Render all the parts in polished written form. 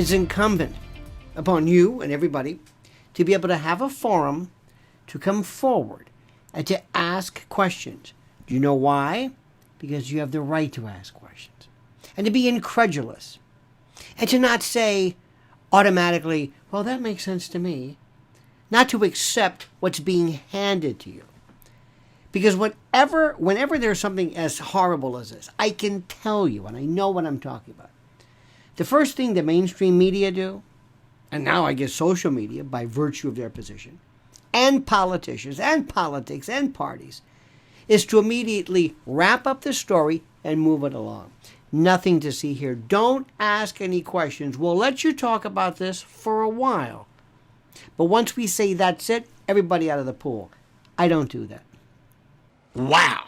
is incumbent upon you and everybody to be able to have a forum to come forward and to ask questions. Do you know why? Because you have the right to ask questions. And to be incredulous. And to not say automatically, well, that makes sense to me. Not to accept what's being handed to you. Because whenever there's something as horrible as this, I can tell you, and I know what I'm talking about. The first thing the mainstream media do, and now I guess social media by virtue of their position, and politicians and politics and parties, is to immediately wrap up the story and move it along. Nothing to see here. Don't ask any questions. We'll let you talk about this for a while. But once we say that's it, everybody out of the pool. I don't do that. Wow.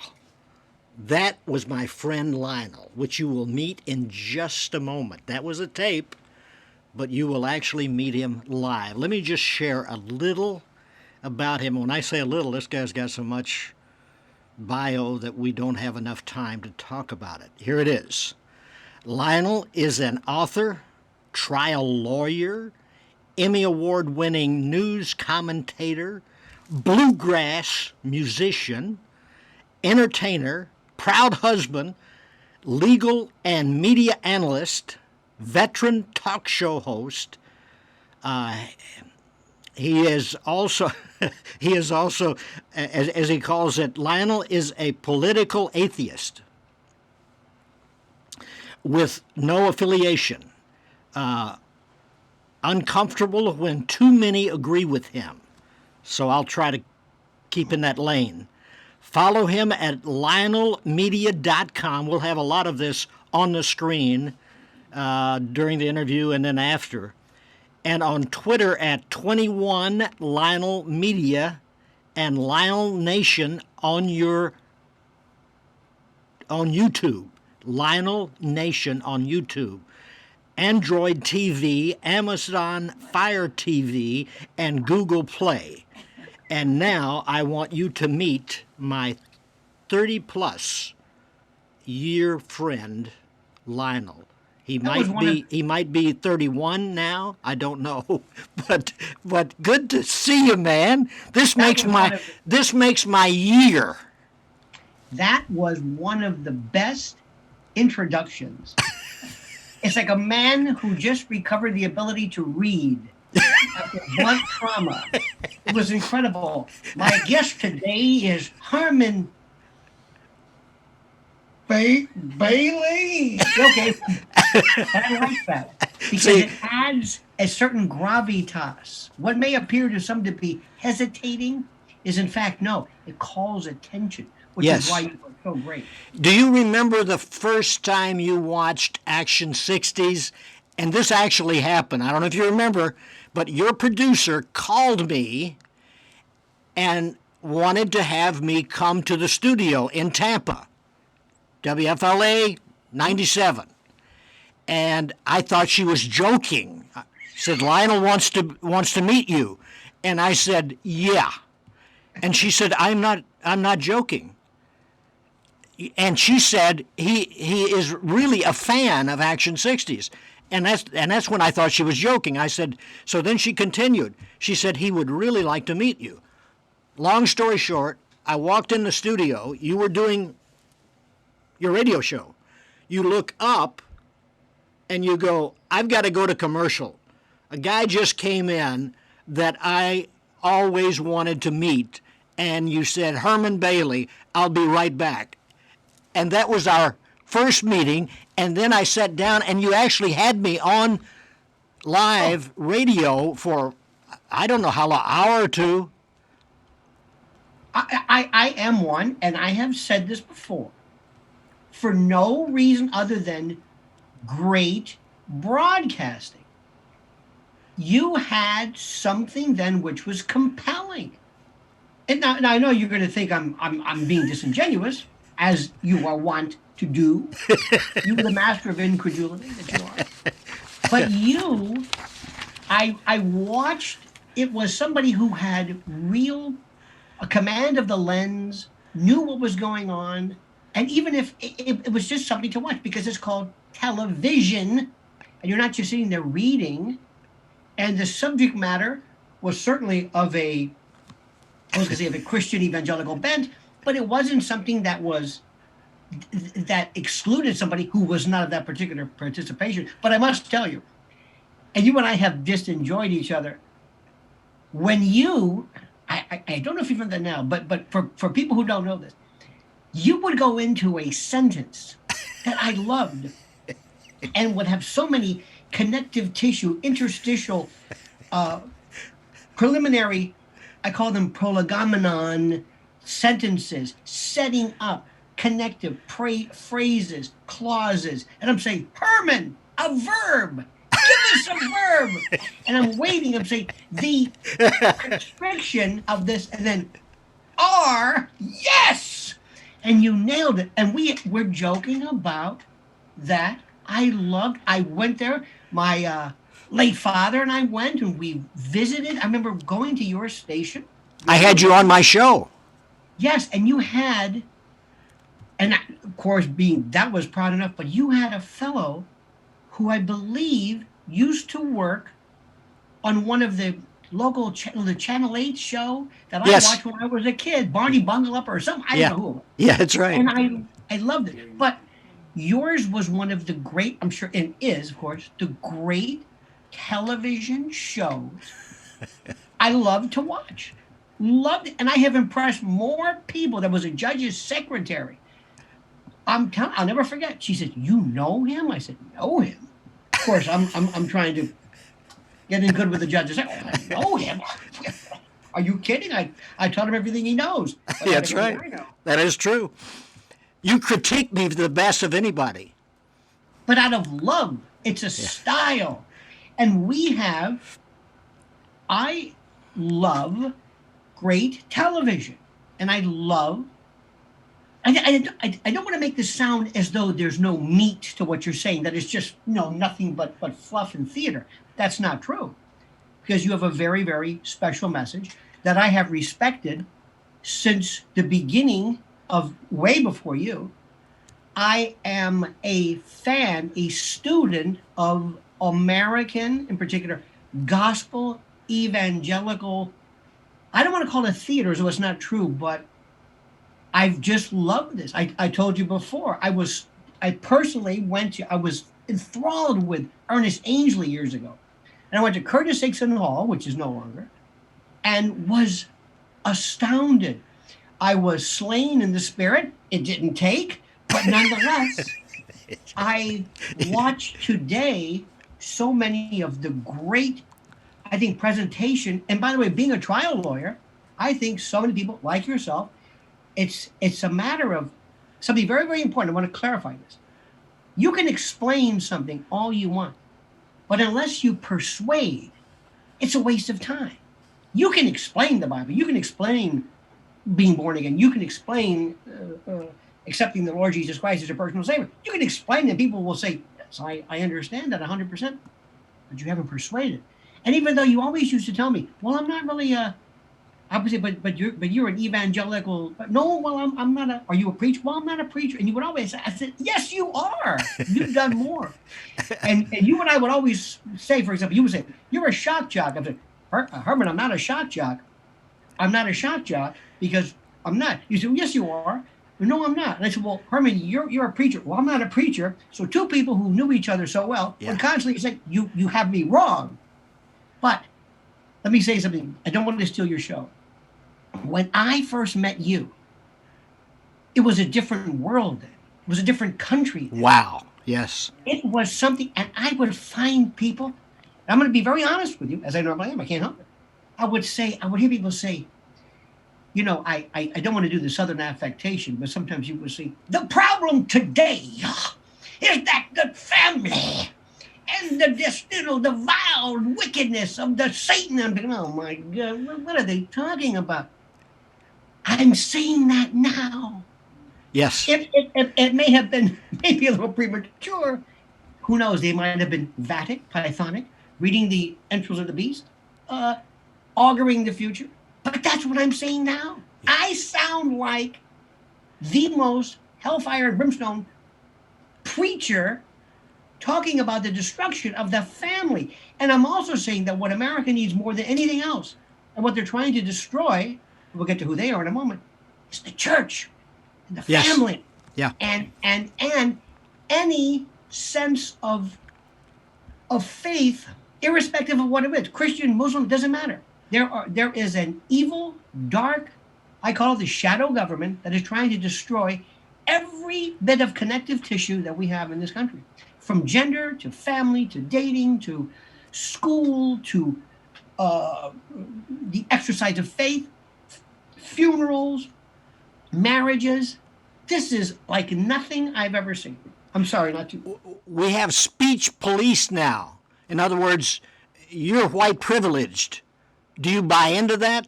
That was my friend Lionel, which you will meet in just a moment. That was a tape, but you will actually meet him live. Let me just share a little about him. When I say a little, this guy's got so much bio that we don't have enough time to talk about it. Here it is. Lionel is an author, trial lawyer, Emmy Award-winning news commentator, bluegrass musician, entertainer, proud husband, legal and media analyst, veteran talk show host. He is also, as he calls it, Lionel is a political atheist with no affiliation, uncomfortable when too many agree with him. So I'll try to keep in that lane. Follow him at lionelmedia.com. We'll have a lot of this on the screen during the interview and then after. And on Twitter at 21 Lionel Media and Lionel Nation on YouTube. Lionel Nation on YouTube. Android TV, Amazon Fire TV, and Google Play. And now I want you to meet my 30-plus year friend, Lionel. He might be 31 now. I don't know, but good to see you, man. This makes my year. That was one of the best introductions. It's like a man who just recovered the ability to read after blunt trauma. It was incredible. My guest today is Herman Bailey. Okay, I like that because it adds a certain gravitas. What may appear to some to be hesitating is, in fact, no. It calls attention, which is why you were so great. Do you remember the first time you watched Action 60s? And this actually happened. I don't know if you remember, but your producer called me and wanted to have me come to the studio in Tampa, WFLA 97. And I thought she was joking. She said, Lionel wants to meet you. And I said, yeah. And she said, I'm not joking. And she said he is really a fan of Action 60s. And that's when I thought she was joking. I said, so then she continued. She said he would really like to meet you. Long story short, I walked in the studio. You were doing your radio show. You look up and you go, I've got to go to commercial. A guy just came in that I always wanted to meet. And you said, Herman Bailey, I'll be right back. And that was our first meeting. And then I sat down and you actually had me on live radio for, I don't know how long, hour or two. I am one, and I have said this before, for no reason other than great broadcasting. You had something then which was compelling. And now I know you're going to think I'm being disingenuous, as you are wont to do. You were the master of incredulity that you are. But you, I watched, it was somebody who had a command of the lens, knew what was going on, and even if it was just something to watch, because it's called television, and you're not just sitting there reading. And the subject matter was certainly of I was going to say of a Christian evangelical bent, but it wasn't something that excluded somebody who was not of that particular participation. But I must tell you, and you and I have just enjoyed each other. When I don't know if you've done that now, but for people who don't know this, you would go into a sentence that I loved and would have so many connective tissue, interstitial, preliminary, I call them prolegomenon sentences, setting up connective phrases, clauses. And I'm saying, Herman, a verb. Give us a verb. And I'm waiting. I'm saying, the constriction of this, and then are, yes. And you nailed it. And we're joking about that. I went there. My late father and I went and we visited. I remember going to your station. I had you on my show. Yes, and you had, and of course, that was proud enough, but you had a fellow who I believe used to work on one of the local the Channel 8 show that I watched when I was a kid, Barney Bungle Up or something. I don't know who. Yeah, that's right. And I loved it. But yours was one of the great, I'm sure, and is, of course, the great television shows I love to watch. Loved it. And I have impressed more people. There was a judge's secretary. I'll never forget. She said, "You know him?" I said, "Know him?" Of course, I'm trying to get in good with the judges. I know him. Are you kidding? I taught him everything he knows. That's right. That is true. You critique me the best of anybody. But out of love. It's a style. And I love great television. And I don't want to make this sound as though there's no meat to what you're saying, that it's just nothing but fluff and theater. That's not true. Because you have a very, very special message that I have respected since the beginning of way before you. I am a fan, a student of American, in particular, gospel, evangelical. I don't want to call it theater, so it's not true, but I've just loved this. I told you before, I was enthralled with Ernest Angley years ago. And I went to Curtis Dixon Hall, which is no longer, and was astounded. I was slain in the spirit. It didn't take, but nonetheless, I watched today so many of the great, I think, presentation. And by the way, being a trial lawyer, I think so many people like yourself, it's a matter of something very, very important. I want to clarify this. You can explain something all you want, but unless you persuade, it's a waste of time. You can explain the Bible. You can explain being born again. You can explain accepting the Lord Jesus Christ as your personal Savior. You can explain it. People will say, yes, I understand that 100%, but you haven't persuaded. And even though you always used to tell me, well, I'm not really I would say, but you're an evangelical. No, well, I'm not are you a preacher? Well, I'm not a preacher. And you would always say, I said, yes, you are. You've done more. And you and I would always say, for example, you would say, you're a shock jock. I said, Herman, I'm not a shock jock. I'm not a shock jock because I'm not. You said, yes, you are. No, I'm not. And I said, well, Herman, you're a preacher. Well, I'm not a preacher. So two people who knew each other so well would constantly say, you have me wrong. But let me say something. I don't want to steal your show. When I first met you, it was a different world then. It was a different country then. Wow. Yes. It was something, and I would find people, I'm going to be very honest with you, as I normally am, I can't help it. I would hear people say, I don't want to do the Southern affectation, but sometimes you would say, the problem today is that the family and the vile wickedness of the Satan. I'm thinking, oh my God, what are they talking about? I'm saying that now. Yes. It may have been maybe a little premature. Who knows? They might have been Vatic, Pythonic, reading the entrails of the beast, auguring the future. But that's what I'm saying now. I sound like the most hellfire and brimstone preacher talking about the destruction of the family. And I'm also saying that what America needs more than anything else, and what they're trying to destroy, we'll get to who they are in a moment, is the church and the Yes. family. Yeah. And any sense of faith, irrespective of what it is, Christian, Muslim, doesn't matter. There is an evil, dark, I call it the shadow government, that is trying to destroy every bit of connective tissue that we have in this country, from gender to family to dating to school to the exercise of faith, funerals, marriages. This is like nothing I've ever seen. I'm sorry, not to. We have speech police now. In other words, you're white privileged. Do you buy into that?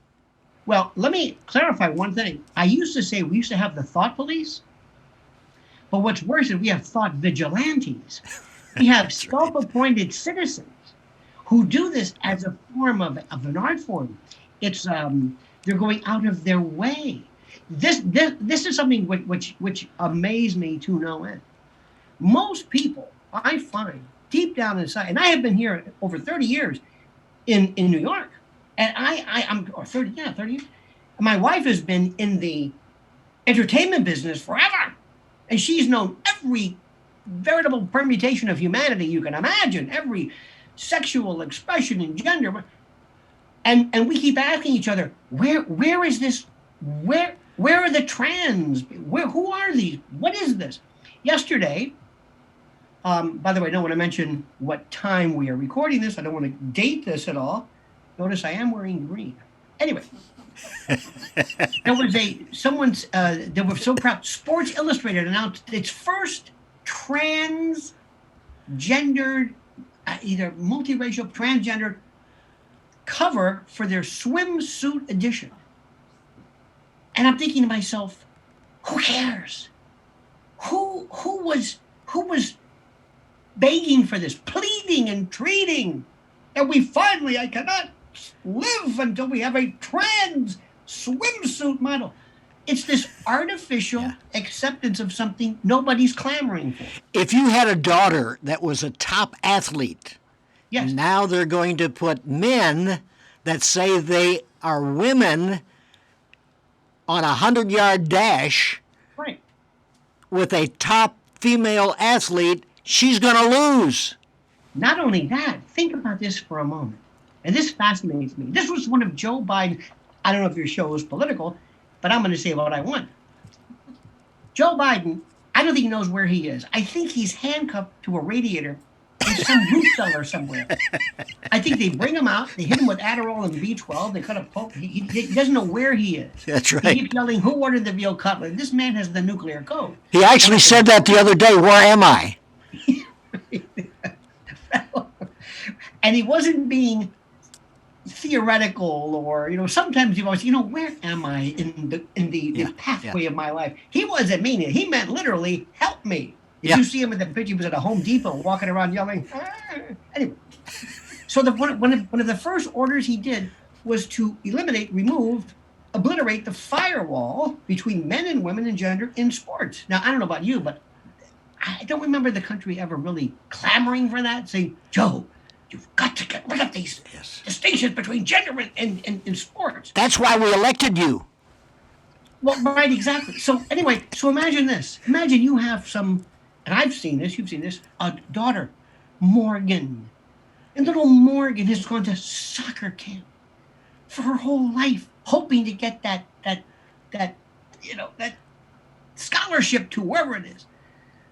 Well, let me clarify one thing. I used to say we used to have the thought police, but what's worse is we have thought vigilantes. We have self-appointed citizens who do this as a form of an art form. It's they're going out of their way. This is something which amazed me to no end. Most people, I find, deep down inside, and I have been here over 30 years in New York, and I'm or 30 years. My wife has been in the entertainment business forever, and she's known every veritable permutation of humanity you can imagine, every sexual expression and gender, and we keep asking each other, where is this? Where are the trans? Who are these? What is this? Yesterday, by the way, I don't want to mention what time we are recording this. I don't want to date this at all. Notice I am wearing green. Anyway, there were so proud. Sports Illustrated announced its first transgendered, either multiracial, transgendered cover for their swimsuit edition. And I'm thinking to myself, who cares? Who was begging for this, pleading and treating? And I cannot live until we have a trans swimsuit model. It's this artificial acceptance of something nobody's clamoring for. If you had a daughter that was a top athlete, Yes. now they're going to put men that say they are women on a 100-yard dash Right. with a top female athlete, she's going to lose. Not only that, think about this for a moment. And this fascinates me. This was one of Joe Biden. I don't know if your show is political, but I'm going to say what I want. Joe Biden, I don't think he knows where he is. I think he's handcuffed to a radiator in some root cellar somewhere. I think they bring him out, they hit him with Adderall and B12, they cut a poke. He doesn't know where he is. That's right. He keeps yelling, who ordered the veal cutlet? This man has the nuclear code. He actually said that the other day, where am I? And he wasn't being theoretical or, sometimes he was, where am I in the pathway of my life? He wasn't meaning it. He meant literally, help me. Did you see him in the picture? He was at a Home Depot walking around yelling. Anyway, so one of the first orders he did was to obliterate the firewall between men and women and gender in sports. Now, I don't know about you, but I don't remember the country ever really clamoring for that, saying, Joe, you've got to get rid of these distinctions between gender and sports. That's why we elected you. Well, right, exactly. So anyway, imagine this. Imagine you have some, and I've seen this, you've seen this, a daughter, Morgan. And little Morgan has gone to soccer camp for her whole life, hoping to get that scholarship to wherever it is.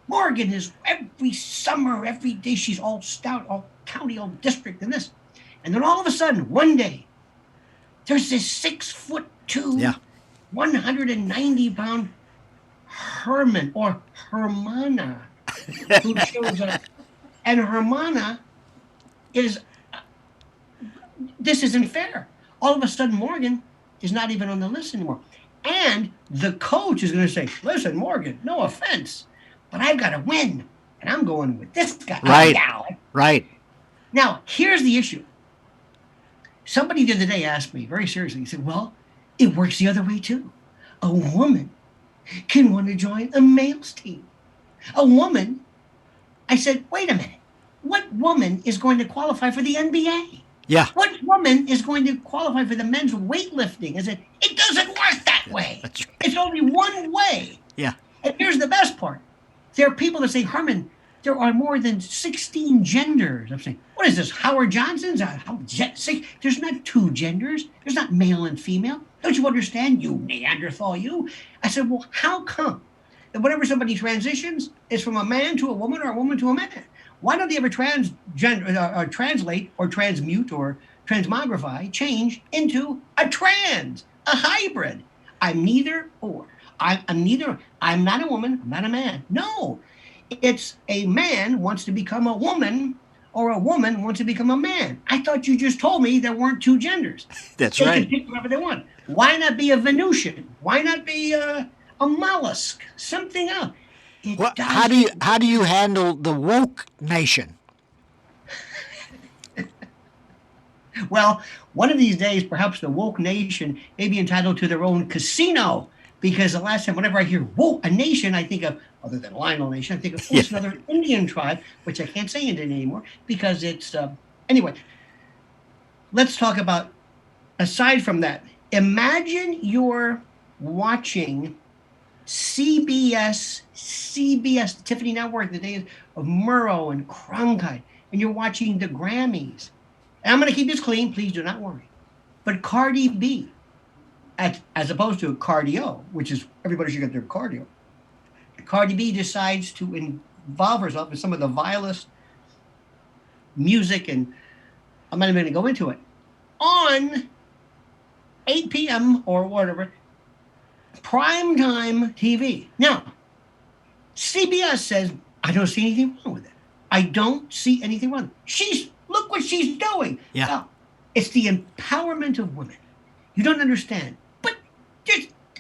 Morgan is every summer, every day, she's all stout, all county, all district, and this. And then all of a sudden, one day, there's this 6'2", 190-pound Herman or Hermana who shows up. And Hermana is, this isn't fair. All of a sudden, Morgan is not even on the list anymore. And the coach is going to say, listen, Morgan, no offense, but I've got to win. And I'm going with this guy. Right. Right. Now, here's the issue. Somebody the other day asked me very seriously, he said, well, it works the other way too. A woman can want to join a male's team. A woman, I said, wait a minute. What woman is going to qualify for the NBA? Yeah. What woman is going to qualify for the men's weightlifting? I said, it doesn't work that way. That's right. It's only one way. Yeah. And here's the best part. There are people that say, Herman, there are more than 16 genders. I'm saying, what is this, Howard Johnson's? There's not two genders. There's not male and female. Don't you understand, you Neanderthal, you? I said, well, how come that whenever somebody transitions, it's from a man to a woman or a woman to a man? Why don't they ever translate or transmute or transmogrify, change into a trans, a hybrid? I'm neither or. I'm neither. I'm not a woman. I'm not a man. No, it's a man wants to become a woman or a woman wants to become a man. I thought you just told me there weren't two genders. That's They right. can pick whatever they want. Why not be a Venusian? Why not be a mollusk? Something else. It Well, doesn't. how do you handle the woke nation? Well, one of these days, perhaps the woke nation may be entitled to their own casino. Because the last time, whenever I hear woke, a nation, I think of, other than Lionel Nation, I think of, oh, it's another Indian tribe, which I can't say Indian anymore because it's, anyway, let's talk about, aside from that, imagine you're watching CBS, the Tiffany Network, the days of Murrow and Cronkite, and you're watching the Grammys. And I'm going to keep this clean, please do not worry. But Cardi B, as opposed to cardio, which is everybody should get their cardio, Cardi B decides to involve herself in some of the vilest music, and I'm not even going to go into it, on 8 p.m. or whatever, primetime TV. Now, CBS says, I don't see anything wrong with it. I don't see anything wrong. Look what she's doing. Yeah. Now, it's the empowerment of women. You don't understand. But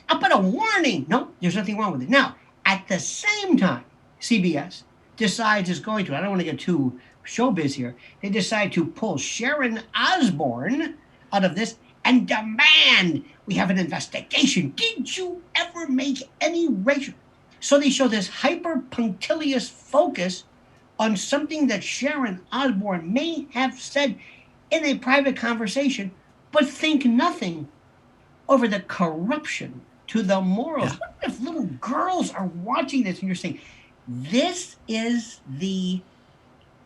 I'll put a warning. No, there's nothing wrong with it. Now, at the same time, CBS decides it's going to, I don't want to get too showbiz here, they decide to pull Sharron Osbourne out of this and demand we have an investigation. Did you ever make any racial? So they show this hyper punctilious focus on something that Sharron Osbourne may have said in a private conversation, but think nothing over the corruption to the morals. Yeah. What if little girls are watching this and you're saying, this is the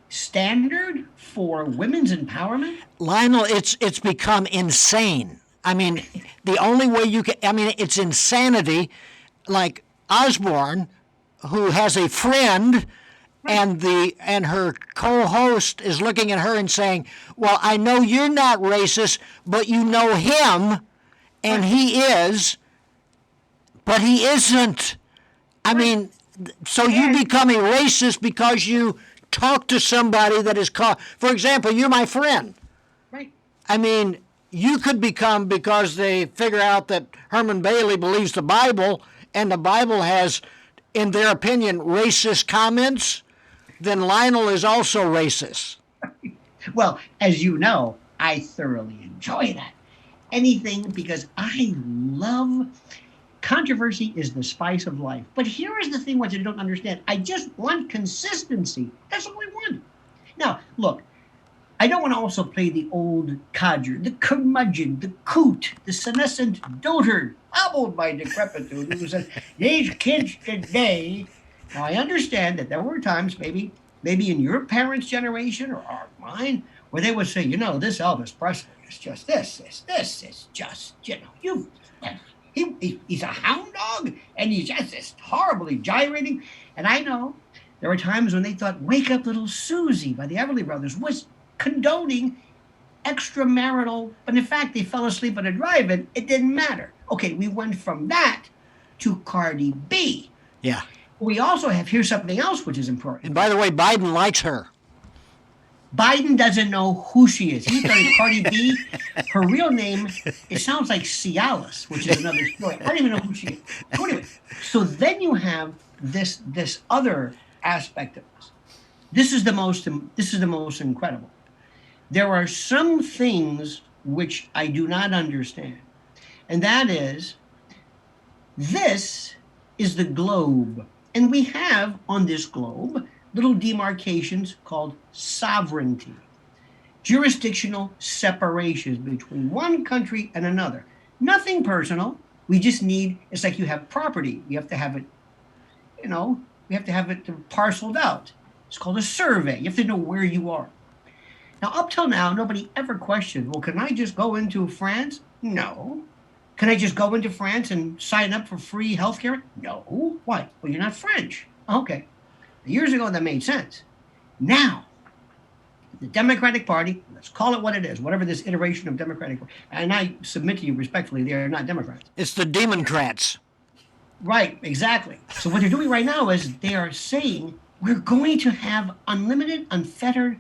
standard for women's empowerment? Lionel, it's become insane. I mean, the only way you can, I mean, it's insanity. Like Osborne, who has a friend, and her co-host is looking at her and saying, well, I know you're not racist, but you know him, and he is, but he isn't. I mean, so you become a racist because you talk to somebody that is called, for example, you're my friend. Right. I mean, you could become, because they figure out that Herman Bailey believes the Bible, and the Bible has, in their opinion, racist comments, then Lionel is also racist. Well, as you know, I thoroughly enjoy that. Anything, because I love controversy is the spice of life. But here is the thing what you don't understand. I just want consistency. That's all I want. Now, look, I don't want to also play the old codger, the curmudgeon, the coot, the senescent dotard, hobbled by decrepitude, who said, these kids today. Now, I understand that there were times, maybe in your parents' generation or mine, where they would say, you know, this Elvis Presley is just this is just, you know, he's a hound dog, and he's just this horribly gyrating. And I know there were times when they thought Wake Up Little Susie by the Everly Brothers was condoning extramarital, but in fact, they fell asleep at a drive-in. It didn't matter. Okay, we went from that to Cardi B. Yeah. We also have, here's something else which is important. And by the way, Biden likes her. Biden doesn't know who she is. He thought Cardi B, her real name, it sounds like Cialis, which is another story. I don't even know who she is. So anyway, so then you have this other aspect of this. This is the most incredible. There are some things which I do not understand. And that is, this is the globe. And we have on this globe little demarcations called sovereignty, jurisdictional separations between one country and another. Nothing personal. We just need, it's like you have property. You have to have it, you know, we have to have it parceled out. It's called a survey. You have to know where you are. Now, up till now, nobody ever questioned, well, can I just go into France? No. Can I just go into France and sign up for free healthcare? No. Why? Well, you're not French. Okay. Years ago, that made sense. Now, the Democratic Party, let's call it what it is, whatever this iteration of Democratic, and I submit to you respectfully, they are not Democrats. It's the Democrats. Right, exactly. So what they're doing right now is they are saying we're going to have unlimited, unfettered,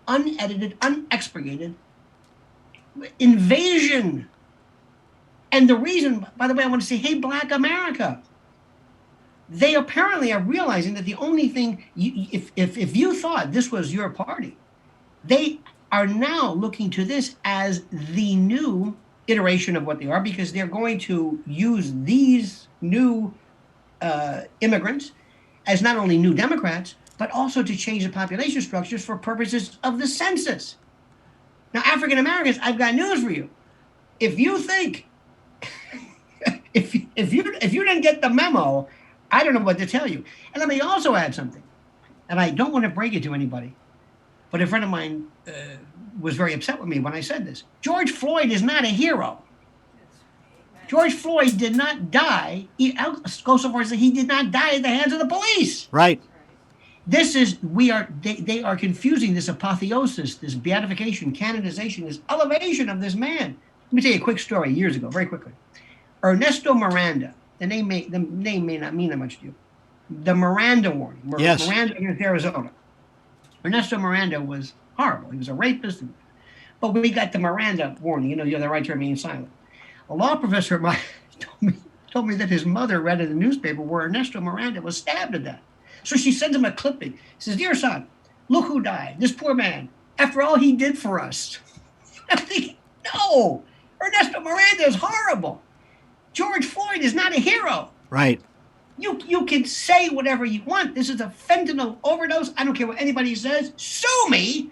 unedited, unexpurgated invasion. And the reason, by the way, I want to say, hey, Black America, they apparently are realizing that the only thing, if you thought this was your party, they are now looking to this as the new iteration of what they are, because they're going to use these new immigrants as not only new Democrats, but also to change the population structures for purposes of the census. Now, African Americans, I've got news for you. If you think, if you didn't get the memo, I don't know what to tell you. And let me also add something, and I don't want to break it to anybody, but a friend of mine was very upset with me when I said this. George Floyd is not a hero. George Floyd did not die. I'll go so far as to say he did not die at the hands of the police. Right. This is, they are confusing this apotheosis, this beatification, canonization, this elevation of this man. Let me tell you a quick story years ago, very quickly. Ernesto Miranda, the name may not mean that much to you. The Miranda warning. Yes. Miranda against Arizona. Ernesto Miranda was horrible. He was a rapist. But we got the Miranda warning. You have the right to remain silent. A law professor of mine told me that his mother read in the newspaper where Ernesto Miranda was stabbed to death. So she sends him a clipping. She says, dear son, look who died. This poor man. After all he did for us. I'm thinking, no. Ernesto Miranda is horrible. George Floyd is not a hero. Right. You can say whatever you want. This is a fentanyl overdose. I don't care what anybody says. Sue me.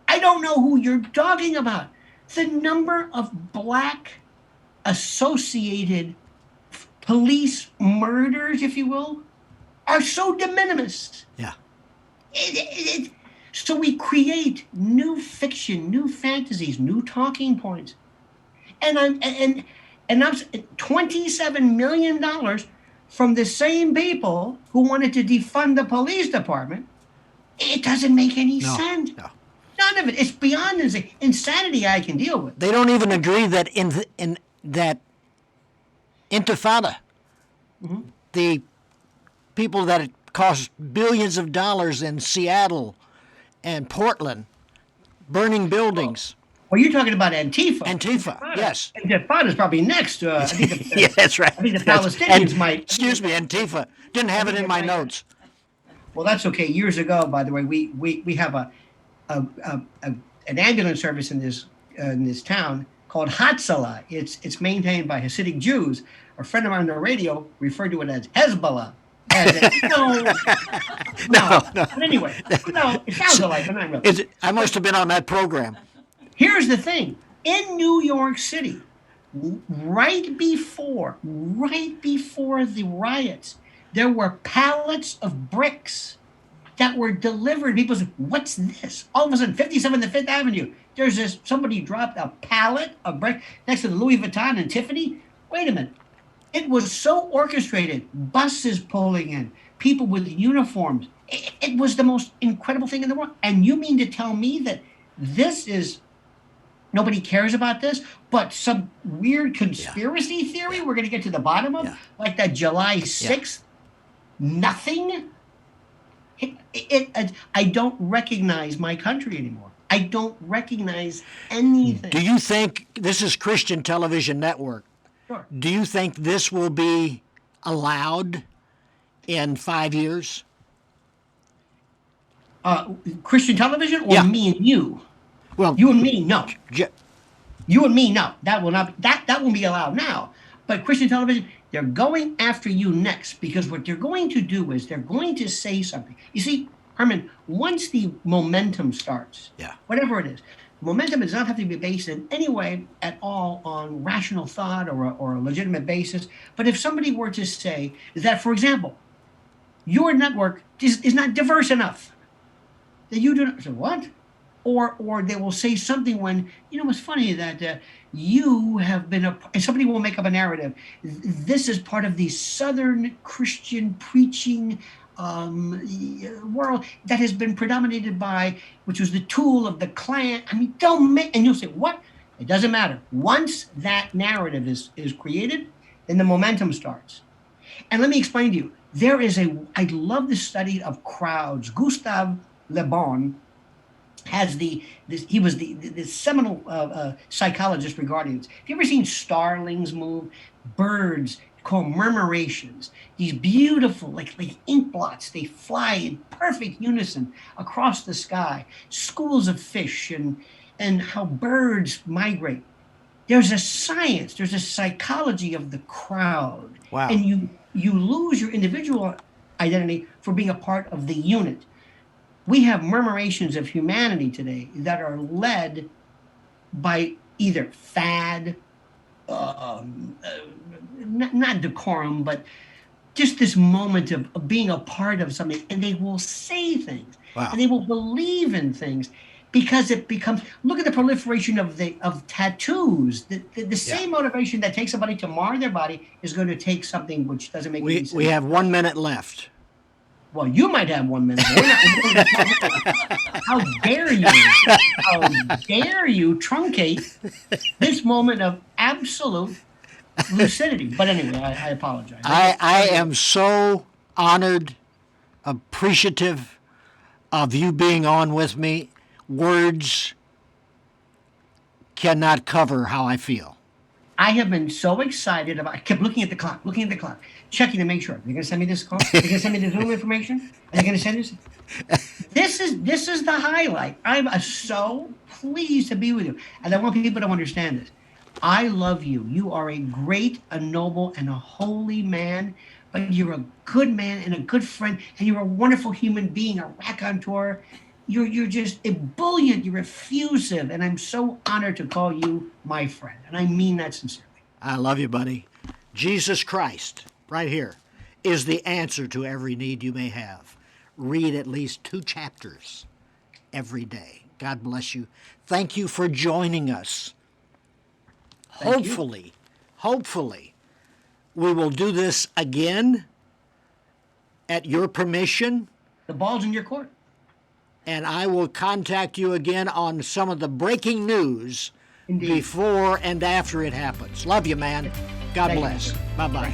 I don't know who you're talking about. The number of Black associated police murders, if you will, are so de minimis. Yeah. So we create new fiction, new fantasies, new talking points. And I'm $27 million from the same people who wanted to defund the police department. It doesn't make any sense. No. None of it. It's beyond insanity I can deal with. They don't even agree that in that Intifada, the people that it cost billions of dollars in Seattle and Portland, burning buildings. Well, you're talking about Antifa. Antifa, yes. Antifa is probably next. I think Yeah, that's right. I think the Palestinians might. Excuse me, Antifa. Didn't have it in my notes. Well, that's okay. Years ago, by the way, we have an ambulance service in this town called Hatzalah. It's maintained by Hasidic Jews. A friend of mine on the radio referred to it as Hezbollah. No. But anyway, no, it sounds alike, but not really. I must have been on that program. Here's the thing. In New York City, right before the riots, there were pallets of bricks that were delivered. People said, what's this? All of a sudden, 57th and 5th Avenue, somebody dropped a pallet of brick next to the Louis Vuitton and Tiffany. Wait a minute. It was so orchestrated. Buses pulling in, people with uniforms. It was the most incredible thing in the world. And you mean to tell me that this is, nobody cares about this, but some weird conspiracy theory we're going to get to the bottom of, like that July 6th? Nothing? I don't recognize my country anymore. I don't recognize anything. Do you think, this is Christian Television Network, Sure. Do you think this will be allowed in 5 years? Christian television or me and you? Well, you and me, no. You and me, no. That will not. That won't be allowed now. But Christian television, they're going after you next, because what they're going to do is they're going to say something. You see, Herman, once the momentum starts, Yeah. whatever it is, momentum does not have to be based in any way at all on rational thought or a legitimate basis. But if somebody were to say that, for example, your network is not diverse enough, that you do not say what? Or they will say something when, it's funny that you have been and somebody will make up a narrative. This is part of the Southern Christian preaching world that has been predominated by, which was the tool of the Klan. I mean, don't make, and you'll say, what? It doesn't matter. Once that narrative is created, then the momentum starts. And let me explain to you. I love the study of crowds. Gustave Lebron has he was the seminal psychologist regarding this. Have you ever seen starlings move? Birds called murmurations. These beautiful, like ink blots, they fly in perfect unison across the sky. Schools of fish and how birds migrate. There's a science, there's a psychology of the crowd. Wow. And you lose your individual identity for being a part of the unit. We have murmurations of humanity today that are led by either fad, not decorum, but just this moment of being a part of something, and they will say things, Wow. and they will believe in things because it becomes. Look at the proliferation of tattoos. The same motivation that takes somebody to mar their body is going to take something which doesn't make any sense. We have 1 minute left. Well, you might have 1 minute. How dare you? How dare you truncate this moment of absolute lucidity? But anyway, I apologize. I am so honored, appreciative of you being on with me. Words cannot cover how I feel. I have been so excited I kept looking at the clock, checking to make sure. Are they going to send me this call? Are they going to send me the Zoom information? Are they going to send this? This is the highlight. I'm so pleased to be with you. And I want people to understand this. I love you. You are a great, a noble, and a holy man. But you're a good man and a good friend. And you're a wonderful human being, a raconteur. You're just ebullient, you're effusive, and I'm so honored to call you my friend. And I mean that sincerely. I love you, buddy. Jesus Christ, right here, is the answer to every need you may have. Read at least 2 chapters every day. God bless you. Thank you for joining us. Hopefully, we will do this again at your permission. The ball's in your court. And I will contact you again on some of the breaking news. Indeed. Before and after it happens. Love you, man. God Thank bless. you. Bye-bye.